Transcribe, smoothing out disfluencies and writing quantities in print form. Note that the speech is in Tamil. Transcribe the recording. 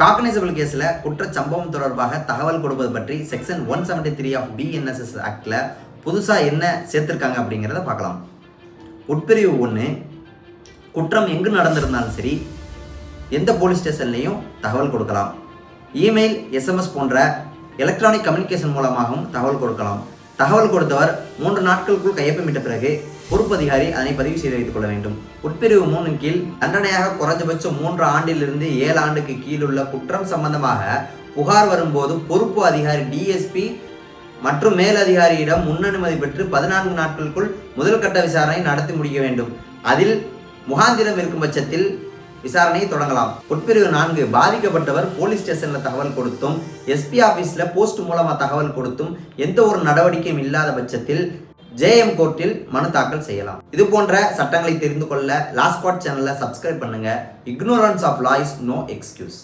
காக்னைசபிள் கேஸில் குற்றச்சம்பவம் தொடர்பாக தகவல் கொடுப்பது பற்றி செக்ஷன் 173 ஆஃப் BNSS ஆக்டில் புதுசாக என்ன சேர்த்துருக்காங்க அப்படிங்கிறத பார்க்கலாம். உட்பிரிவு 1, குற்றம் எங்கு நடந்திருந்தாலும் சரி எந்த போலீஸ் ஸ்டேஷன்லையும் தகவல் கொடுக்கலாம். இமெயில், SMS போன்ற எலக்ட்ரானிக் கம்யூனிகேஷன் மூலமாகவும் தகவல் கொடுக்கலாம். தகவல் கொடுத்தவர் 3 நாட்களுக்குள் கையொப்பமிட்ட பிறகு பொறுப்பு அதிகாரி அதனை பதிவு செய்து வைத்துக் கொள்ள வேண்டும். உட்பிரிவு 3 கீழ் தண்டனையாக குறைஞ்சபட்சம் 3 ஆண்டிலிருந்து 7 ஆண்டுக்கு கீழுள்ள குற்றம் சம்பந்தமாக புகார் வரும்போது பொறுப்பு அதிகாரி DSP மற்றும் மேலதிகாரியிடம் முன்னனுமதி பெற்று 14 நாட்களுக்குள் முதல் கட்ட விசாரணை நடத்தி முடிக்க வேண்டும். அதில் முகாந்திரம் இருக்கும் பட்சத்தில் விசாரணையை தொடங்கலாம். உட்பிரிவு 4, பாதிக்கப்பட்டவர் போலீஸ் ஸ்டேஷன்ல தகவல் கொடுத்தும் SP ஆபீஸ்ல போஸ்ட் மூலமா தகவல் கொடுத்தும் எந்த ஒரு நடவடிக்கையும் இல்லாத பட்சத்தில் JM கோர்ட்டில் மனு தாக்கல் செய்யலாம். இது போன்ற சட்டங்களை தெரிந்து கொள்ள லா ஸ்குவாட் சேனலை சப்ஸ்கிரைப் பண்ணுங்க. Ignorance of law is no excuse.